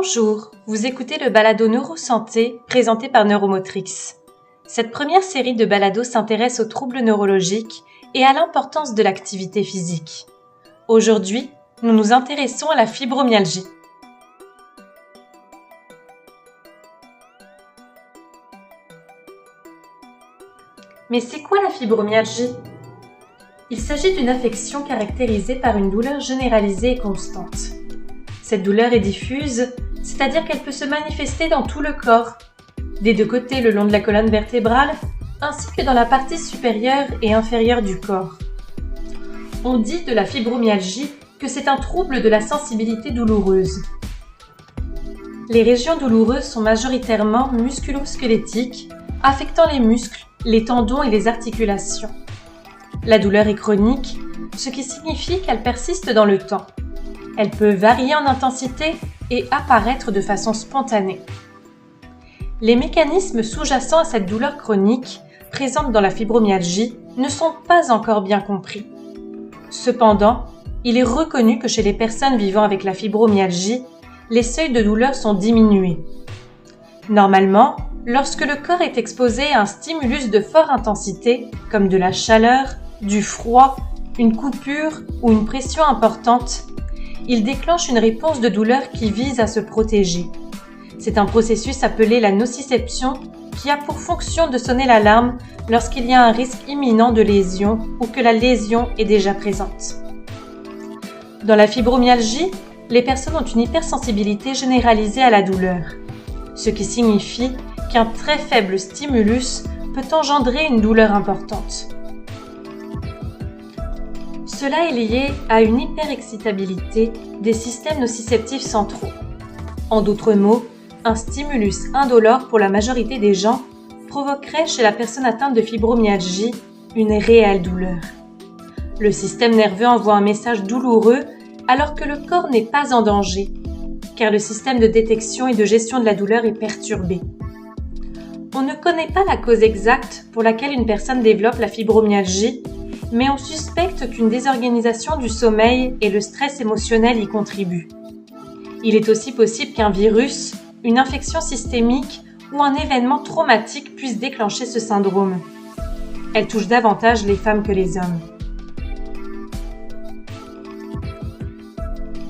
Bonjour, vous écoutez le balado Neurosanté présenté par Neuromotrix. Cette première série de balados s'intéresse aux troubles neurologiques et à l'importance de l'activité physique. Aujourd'hui, nous nous intéressons à la fibromyalgie. Mais c'est quoi la fibromyalgie ? Il s'agit d'une affection caractérisée par une douleur généralisée et constante. Cette douleur est diffuse, c'est-à-dire qu'elle peut se manifester dans tout le corps, des deux côtés le long de la colonne vertébrale, ainsi que dans la partie supérieure et inférieure du corps. On dit de la fibromyalgie que c'est un trouble de la sensibilité douloureuse. Les régions douloureuses sont majoritairement musculo-squelettiques, affectant les muscles, les tendons et les articulations. La douleur est chronique, ce qui signifie qu'elle persiste dans le temps. Elle peut varier en intensité et apparaître de façon spontanée. Les mécanismes sous-jacents à cette douleur chronique, présente dans la fibromyalgie, ne sont pas encore bien compris. Cependant, il est reconnu que chez les personnes vivant avec la fibromyalgie, les seuils de douleur sont diminués. Normalement, lorsque le corps est exposé à un stimulus de forte intensité, comme de la chaleur, du froid, une coupure ou une pression importante, il déclenche une réponse de douleur qui vise à se protéger. C'est un processus appelé la nociception qui a pour fonction de sonner l'alarme lorsqu'il y a un risque imminent de lésion ou que la lésion est déjà présente. Dans la fibromyalgie, les personnes ont une hypersensibilité généralisée à la douleur, ce qui signifie qu'un très faible stimulus peut engendrer une douleur importante. Cela est lié à une hyperexcitabilité des systèmes nociceptifs centraux. En d'autres mots, un stimulus indolore pour la majorité des gens provoquerait chez la personne atteinte de fibromyalgie une réelle douleur. Le système nerveux envoie un message douloureux alors que le corps n'est pas en danger, car le système de détection et de gestion de la douleur est perturbé. On ne connaît pas la cause exacte pour laquelle une personne développe la fibromyalgie, mais on suspecte qu'une désorganisation du sommeil et le stress émotionnel y contribuent. Il est aussi possible qu'un virus, une infection systémique ou un événement traumatique puisse déclencher ce syndrome. Elle touche davantage les femmes que les hommes.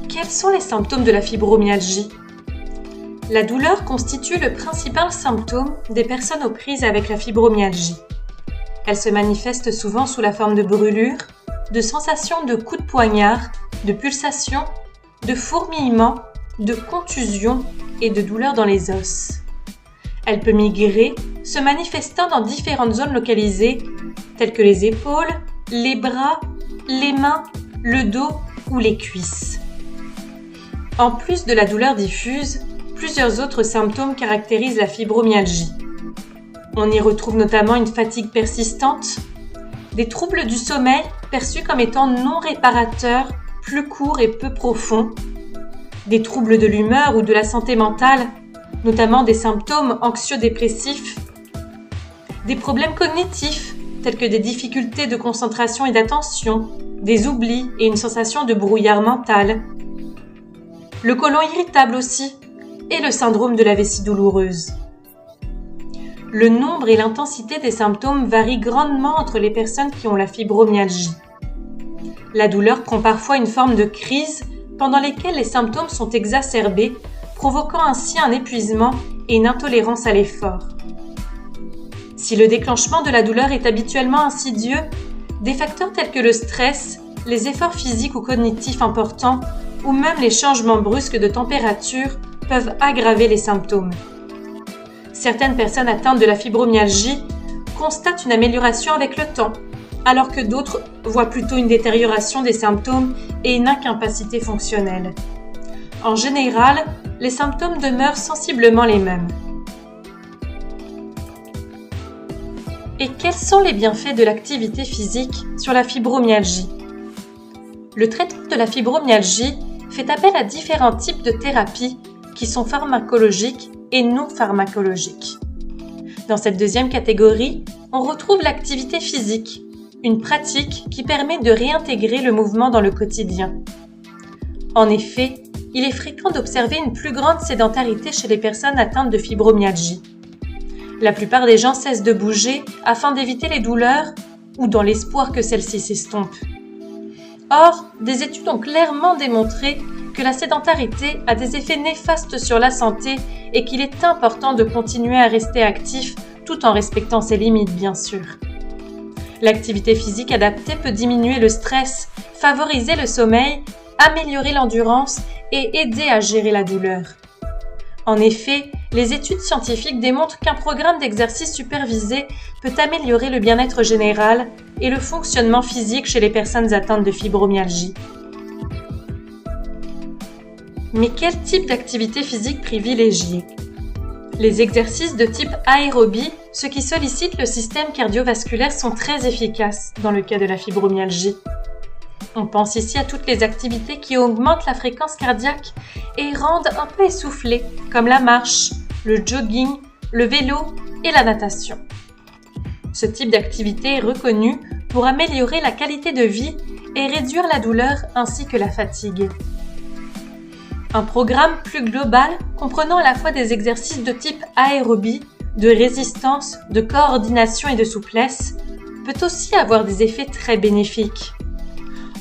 Quels sont les symptômes de la fibromyalgie ? La douleur constitue le principal symptôme des personnes aux prises avec la fibromyalgie. Elle se manifeste souvent sous la forme de brûlures, de sensations de coups de poignard, de pulsations, de fourmillements, de contusions et de douleurs dans les os. Elle peut migrer, se manifestant dans différentes zones localisées, telles que les épaules, les bras, les mains, le dos ou les cuisses. En plus de la douleur diffuse, plusieurs autres symptômes caractérisent la fibromyalgie. On y retrouve notamment une fatigue persistante, des troubles du sommeil perçus comme étant non réparateurs, plus courts et peu profonds, des troubles de l'humeur ou de la santé mentale, notamment des symptômes anxio-dépressifs, des problèmes cognitifs tels que des difficultés de concentration et d'attention, des oublis et une sensation de brouillard mental, le côlon irritable aussi, et le syndrome de la vessie douloureuse. Le nombre et l'intensité des symptômes varient grandement entre les personnes qui ont la fibromyalgie. La douleur prend parfois une forme de crise pendant lesquelles les symptômes sont exacerbés, provoquant ainsi un épuisement et une intolérance à l'effort. Si le déclenchement de la douleur est habituellement insidieux, des facteurs tels que le stress, les efforts physiques ou cognitifs importants ou même les changements brusques de température peuvent aggraver les symptômes. Certaines personnes atteintes de la fibromyalgie constatent une amélioration avec le temps, alors que d'autres voient plutôt une détérioration des symptômes et une incapacité fonctionnelle. En général, les symptômes demeurent sensiblement les mêmes. Et quels sont les bienfaits de l'activité physique sur la fibromyalgie ? Le traitement de la fibromyalgie fait appel à différents types de thérapies qui sont pharmacologiques et non pharmacologiques. Dans cette deuxième catégorie, on retrouve l'activité physique, une pratique qui permet de réintégrer le mouvement dans le quotidien. En effet, il est fréquent d'observer une plus grande sédentarité chez les personnes atteintes de fibromyalgie. La plupart des gens cessent de bouger afin d'éviter les douleurs ou dans l'espoir que celles-ci s'estompent. Or, des études ont clairement démontré que la sédentarité a des effets néfastes sur la santé et qu'il est important de continuer à rester actif tout en respectant ses limites, bien sûr. L'activité physique adaptée peut diminuer le stress, favoriser le sommeil, améliorer l'endurance et aider à gérer la douleur. En effet, les études scientifiques démontrent qu'un programme d'exercice supervisé peut améliorer le bien-être général et le fonctionnement physique chez les personnes atteintes de fibromyalgie. Mais quel type d'activité physique privilégier ? Les exercices de type aérobie, ceux qui sollicitent le système cardiovasculaire, sont très efficaces dans le cas de la fibromyalgie. On pense ici à toutes les activités qui augmentent la fréquence cardiaque et rendent un peu essoufflé, comme la marche, le jogging, le vélo et la natation. Ce type d'activité est reconnu pour améliorer la qualité de vie et réduire la douleur ainsi que la fatigue. Un programme plus global, comprenant à la fois des exercices de type aérobie, de résistance, de coordination et de souplesse, peut aussi avoir des effets très bénéfiques.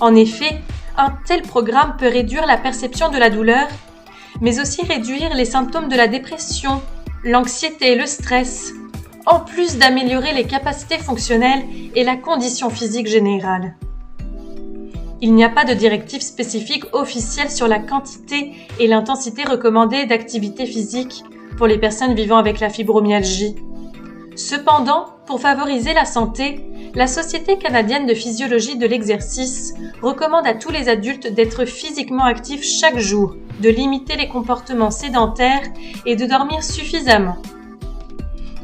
En effet, un tel programme peut réduire la perception de la douleur, mais aussi réduire les symptômes de la dépression, l'anxiété et le stress, en plus d'améliorer les capacités fonctionnelles et la condition physique générale. Il n'y a pas de directive spécifique officielle sur la quantité et l'intensité recommandée d'activité physique pour les personnes vivant avec la fibromyalgie. Cependant, pour favoriser la santé, la Société canadienne de physiologie de l'exercice recommande à tous les adultes d'être physiquement actifs chaque jour, de limiter les comportements sédentaires et de dormir suffisamment.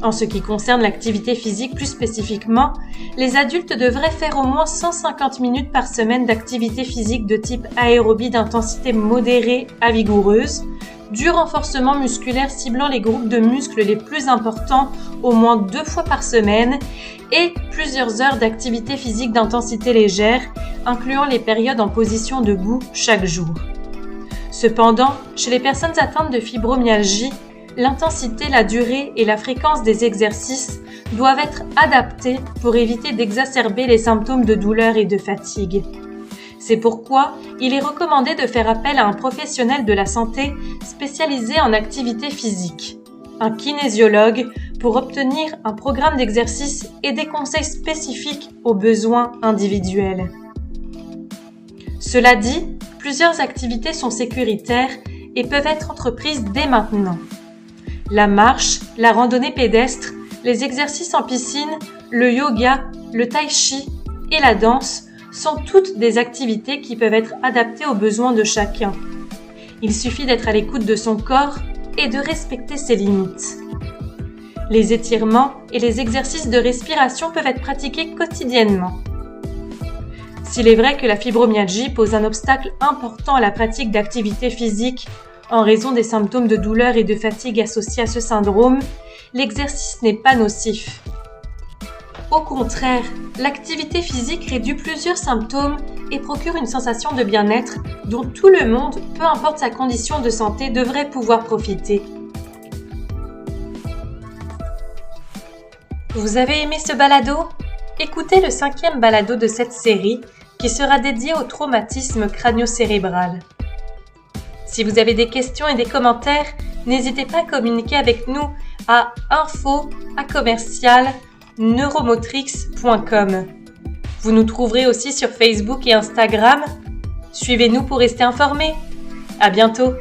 En ce qui concerne l'activité physique plus spécifiquement, les adultes devraient faire au moins 150 minutes par semaine d'activité physique de type aérobie d'intensité modérée à vigoureuse, du renforcement musculaire ciblant les groupes de muscles les plus importants au moins 2 fois par semaine et plusieurs heures d'activité physique d'intensité légère, incluant les périodes en position debout chaque jour. Cependant, chez les personnes atteintes de fibromyalgie, l'intensité, la durée et la fréquence des exercices doivent être adaptés pour éviter d'exacerber les symptômes de douleur et de fatigue. C'est pourquoi il est recommandé de faire appel à un professionnel de la santé spécialisé en activité physique, un kinésiologue, pour obtenir un programme d'exercice et des conseils spécifiques aux besoins individuels. Cela dit, plusieurs activités sont sécuritaires et peuvent être entreprises dès maintenant. La marche, la randonnée pédestre, les exercices en piscine, le yoga, le tai chi et la danse sont toutes des activités qui peuvent être adaptées aux besoins de chacun. Il suffit d'être à l'écoute de son corps et de respecter ses limites. Les étirements et les exercices de respiration peuvent être pratiqués quotidiennement. S'il est vrai que la fibromyalgie pose un obstacle important à la pratique d'activités physiques en raison des symptômes de douleur et de fatigue associés à ce syndrome, l'exercice n'est pas nocif. Au contraire, l'activité physique réduit plusieurs symptômes et procure une sensation de bien-être dont tout le monde, peu importe sa condition de santé, devrait pouvoir profiter. Vous avez aimé ce balado ? Écoutez le 5e balado de cette série qui sera dédié au traumatisme crânio-cérébral. Si vous avez des questions et des commentaires, n'hésitez pas à communiquer avec nous à info@neuromotrix.com. Vous nous trouverez aussi sur Facebook et Instagram. Suivez-nous pour rester informés. À bientôt!